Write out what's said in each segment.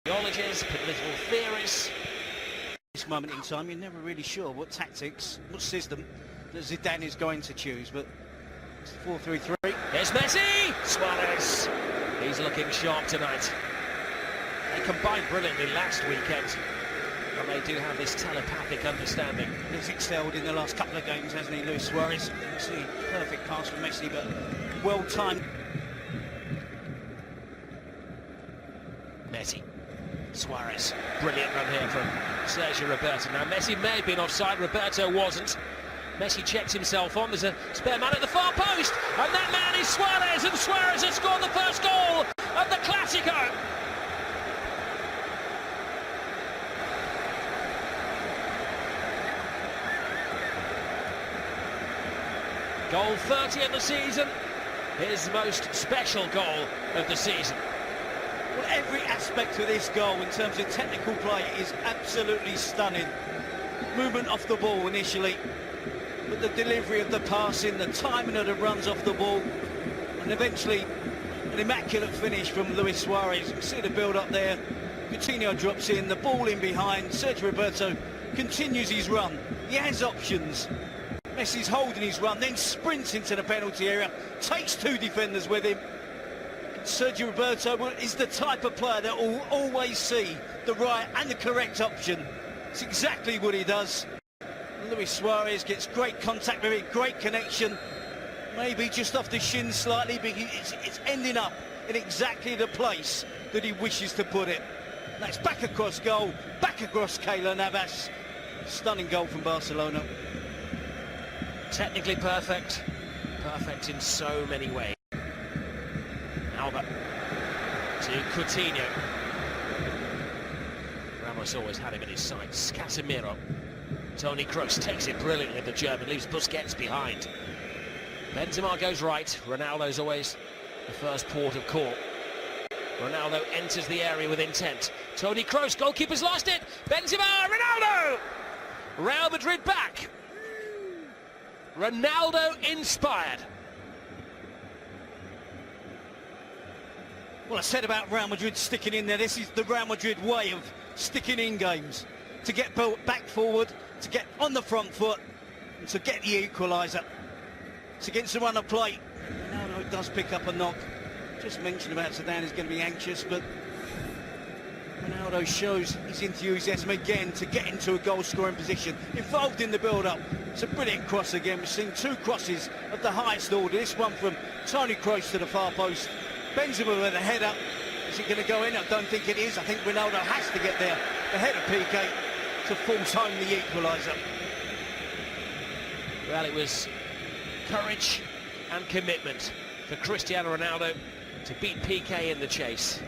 Theologies, political theories. This moment in time, you're never really sure what tactics, what system that Zidane is going to choose, but it's 4-3-3. Here's Messi! Suarez! He's looking sharp tonight. They combined brilliantly last weekend, and they do have this telepathic understanding. He's excelled in the last couple of games, hasn't he, Luis Suarez? See, perfect pass from Messi, but well-timed. Messi. Suarez. Brilliant run here from Sergio Roberto. Now, Messi may have been offside, Roberto wasn't. Messi checks himself on, there's a spare man at the far post, and that man is Suarez, and Suarez has scored the first goal of the Clásico. Goal 30 of the season, his most special goal of the season. Well, every aspect of this goal in terms of technical play is absolutely stunning. Movement off the ball initially, but the delivery of the passing, the timing of the runs off the ball, and eventually an immaculate finish from Luis Suarez. You see the build-up there. Coutinho drops in, the ball in behind. Sergio Roberto continues his run. He has options. Messi's holding his run, then sprints into the penalty area, takes two defenders with him. Sergio Roberto is the type of player that will always see the right and the correct option. It's exactly what he does. Luis Suarez gets great contact with it, great connection. Maybe just off the shin slightly, but it's ending up in exactly the place that he wishes to put it. That's back across goal, back across Keylor Navas. Stunning goal from Barcelona. Technically perfect, perfect in so many ways. Alba to Coutinho. Ramos always had him in his sights. Casemiro. Toni Kroos takes it brilliantly, the German, leaves Busquets behind. Benzema goes right. Ronaldo's always the first port of call. Ronaldo enters the area with intent. Toni Kroos, goalkeeper's lost it. Benzema, Ronaldo! Real Madrid back. Ronaldo inspired. Well, I said about Real Madrid sticking in there. This is the Real Madrid way of sticking in games. To get back forward, to get on the front foot, and to get the equaliser. It's against the run of play. Ronaldo does pick up a knock. Just mentioned about Zidane is going to be anxious, but Ronaldo shows his enthusiasm again to get into a goal-scoring position. Involved in the build-up. It's a brilliant cross again. We've seen two crosses of the highest order. This one from Toni Kroos to the far post. Benzema with a header. Is it going to go in? I don't think it is. I think Ronaldo has to get there. The head of Piqué to force home the equaliser. Well, it was courage and commitment for Cristiano Ronaldo to beat Piqué in the chase.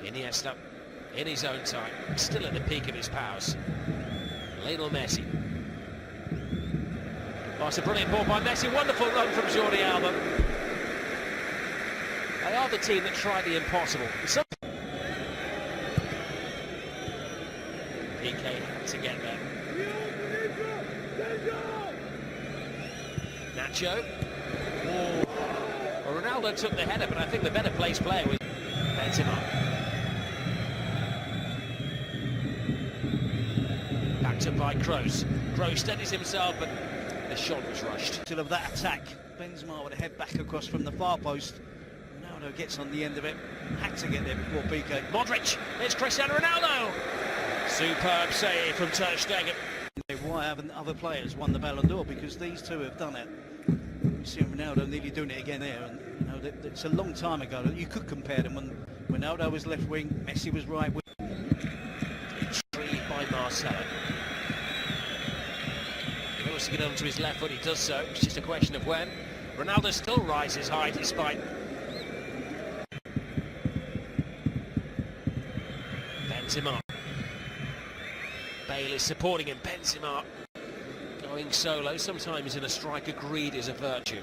Iniesta, in his own time, still at the peak of his powers. Lionel Messi. Oh, it's a brilliant ball by Messi. Wonderful run from Jordi Alba. They are the team that tried the impossible. Piqué had to get there. Nacho. Oh. Well, Ronaldo took the header, but I think the better placed player was Benzema. Backed up by Kroos. Kroos steadies himself, but the shot was rushed. Till of that attack, Benzema with a head back across from the far post. Ronaldo gets on the end of it. Had to get there before Piqué. Modric. It's Cristiano Ronaldo. Superb save from Ter Stegen. Why haven't other players won the Ballon d'Or? Because these two have done it. You see Ronaldo nearly doing it again there, and you know it's a long time ago. You could compare them when Ronaldo was left wing, Messi was right wing. Retrieved by Marcelo. He wants to get onto his left foot. He does so. It's just a question of when. Ronaldo still rises high despite Benzema. Bale is supporting him. Benzema going solo. Sometimes in a striker, greed is a virtue.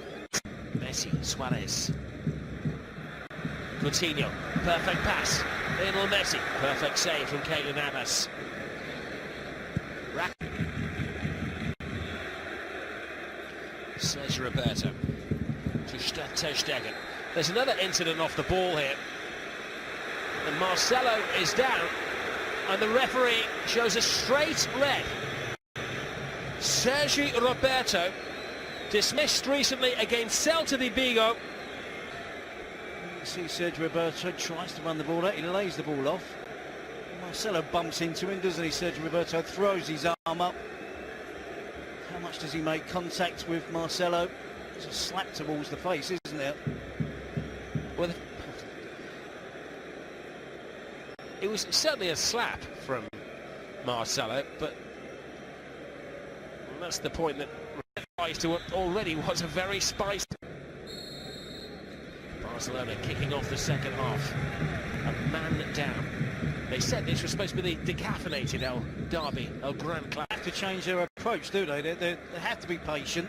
Messi, Suarez. Coutinho, perfect pass. Lionel Messi, perfect save from Keylor Navas. Sergio Roberto to Ter Stegen. There's another incident off the ball here. And Marcelo is down, and the referee shows a straight red. Sergi Roberto, dismissed recently against Celta de Vigo. You see Sergi Roberto tries to run the ball out, he lays the ball off. Marcelo bumps into him, doesn't he? Sergi Roberto throws his arm up. How much does he make contact with Marcelo? It's a slap towards the face, isn't it? Well, it was certainly a slap from Marcelo, but that's the point that rise to what already was a very spicy. Barcelona kicking off the second half, a man down. They said this was supposed to be the decaffeinated El Derby, El Gran Clásico. They have to change their approach, do they? They have to be patient.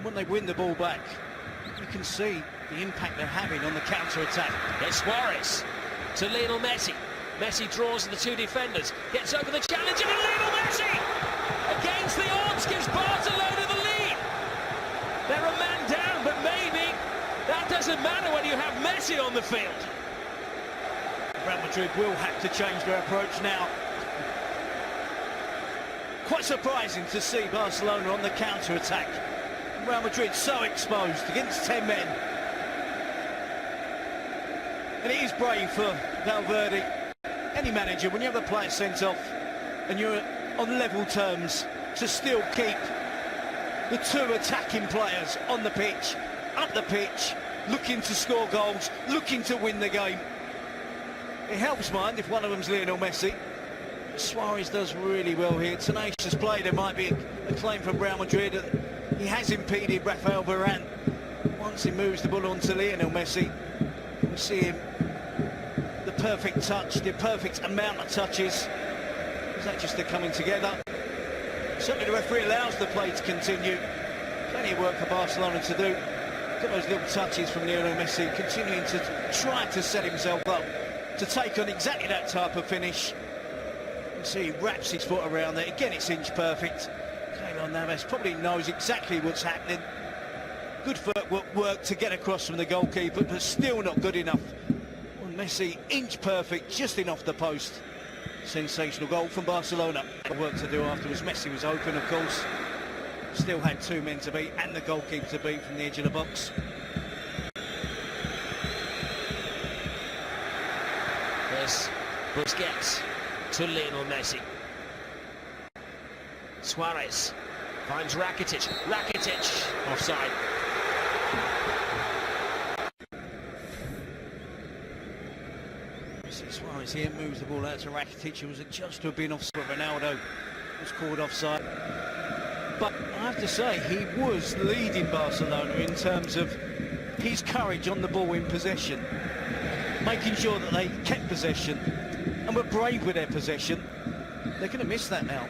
When they win the ball back, you can see the impact they're having on the counter-attack. It's Suarez to Lionel Messi. Messi draws the two defenders, gets over the challenge, and Lionel Messi, against the odds, gives Barcelona the lead. They're a man down, but maybe that doesn't matter when you have Messi on the field. Real Madrid will have to change their approach now. Quite surprising to see Barcelona on the counter-attack. Real Madrid so exposed against 10 men. And it is brave for Valverde, any manager, when you have a player sent off and you're on level terms, to still keep the two attacking players on the pitch, up the pitch, looking to score goals, looking to win the game. It helps, mind, if one of them's Lionel Messi. Suarez does really well here. Tenacious play. There might be a claim from Real Madrid. He has impeded Rafael Varane. Once he moves the ball on to Lionel Messi, we see him, the perfect touch, the perfect amount of touches. Is that just the coming together? Certainly the referee allows the play to continue. Plenty of work for Barcelona to do. Got those little touches from Lionel Messi, continuing to try to set himself up to take on exactly that type of finish. You see he wraps his foot around there. Again, it's inch perfect. Keylor Navas probably knows exactly what's happening. Good footwork to get across from the goalkeeper, but still not good enough. Well, Messi, inch perfect, just in off the post. Sensational goal from Barcelona. Work to do afterwards. Messi was open, of course. Still had two men to beat and the goalkeeper to beat from the edge of the box. There's Busquets to Lionel Messi. Suarez finds Rakitic. Rakitic offside. Suarez here moves the ball out to Rakitic, who was adjudged to have been offside. Ronaldo was called offside. But I have to say, he was leading Barcelona in terms of his courage on the ball in possession, making sure that they kept possession and were brave with their possession. They're going to miss that now.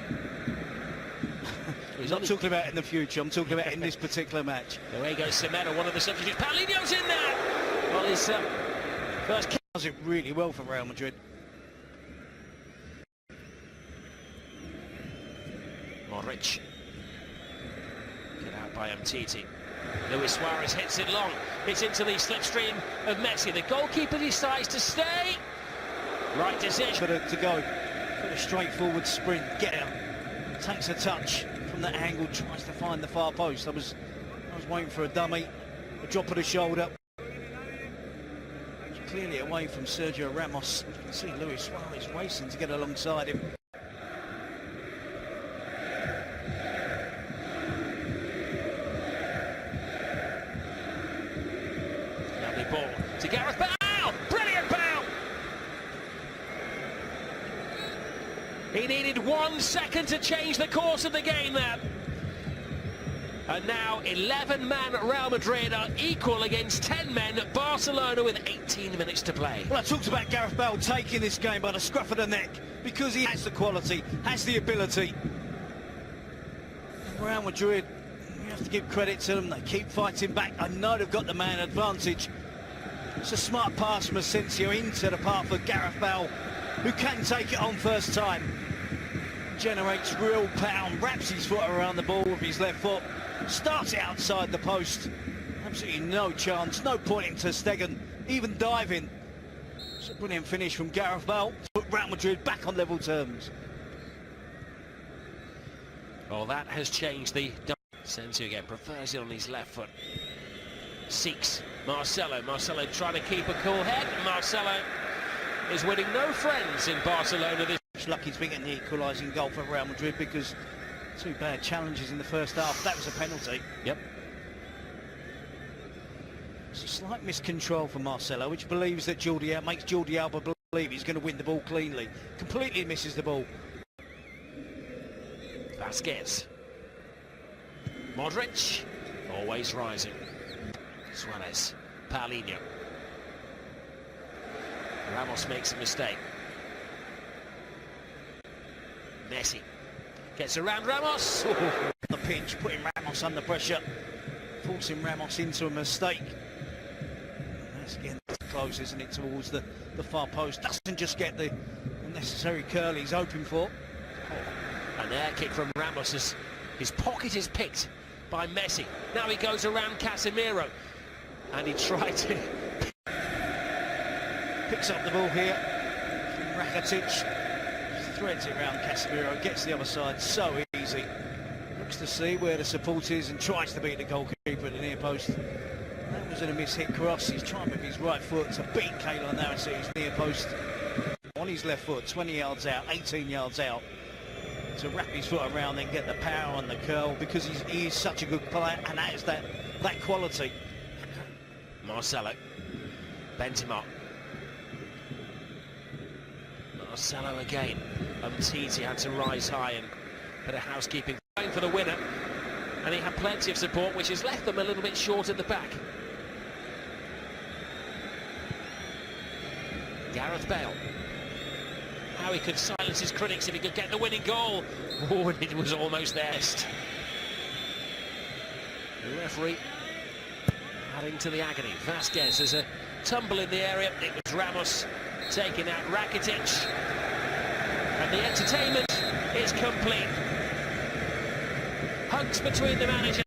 I'm not talking about in the future, I'm talking about in this particular match. Away goes Semedo, one of the substitutes. Paulinho's in there! Well, his first kick Does it really well for Real Madrid. Modric. Get out by Umtiti. Luis Suarez hits it long. It's into the slipstream of Messi. The goalkeeper decides to stay. Right decision. Got to go. Got a straightforward sprint. Get out. Takes a touch from that angle. Tries to find the far post. I was waiting for a dummy. A drop of the shoulder. Clearly away from Sergio Ramos. You can see Luis Suarez racing to get alongside him. Lovely ball to Gareth Bale. Brilliant Bale. He needed 1 second to change the course of the game there. And now 11-man Real Madrid are equal against 10 men Barcelona with 18 minutes to play. Well, I talked about Gareth Bale taking this game by the scruff of the neck because he has the quality, has the ability. And Real Madrid, you have to give credit to them. They keep fighting back. I know they've got the man advantage. It's a smart pass from Asensio into the path of Gareth Bale, who can take it on first time. Generates real power, wraps his foot around the ball with his left foot. Starts it outside the post. Absolutely no chance, no point in ter Stegen even diving. It's a Brilliant finish from Gareth Bale. Put Real Madrid back on level terms. Well, that has changed the... Sensio again prefers it on his left foot. Seeks Marcelo. Marcelo trying to keep a cool head. Marcelo is winning no friends in Barcelona this... Lucky to be getting the equalising goal for Real Madrid because two bad challenges in the first half. That was a penalty. Yep. It's a slight miscontrol for Marcelo, which believes that makes Jordi Alba believe he's going to win the ball cleanly. Completely misses the ball. Vasquez. Modric. Always rising. Suarez. Paulinho. Ramos makes a mistake. Messi gets around Ramos. The pitch, putting Ramos under pressure, forcing Ramos into a mistake. And that's again close, isn't it, towards the far post. Doesn't just get the necessary curl he's hoping for. An air kick from Ramos as his pocket is picked by Messi. Now he goes around Casemiro, and he tried to... Picks up the ball here from Rakitic. Threads it around Casemiro, gets the other side so easy. Looks to see where the support is and tries to beat the goalkeeper at the near post. That was a mis-hit cross. He's trying with his right foot to beat Keylor Navas's near post. On his left foot, 20 yards out, 18 yards out. To wrap his foot around, then get the power and the curl because he is such a good player, and that is that quality. Marcelo. Benzema. Marcelo again. Umtiti had to rise high and bit of housekeeping for the winner, and he had plenty of support, which has left them a little bit short at the back. Gareth Bale. How he could silence his critics if he could get the winning goal. Oh, and it was almost theirs. The referee adding to the agony. Vasquez, there's a tumble in the area. It was Ramos taking out Rakitic. And the entertainment is complete. Hugs between the manager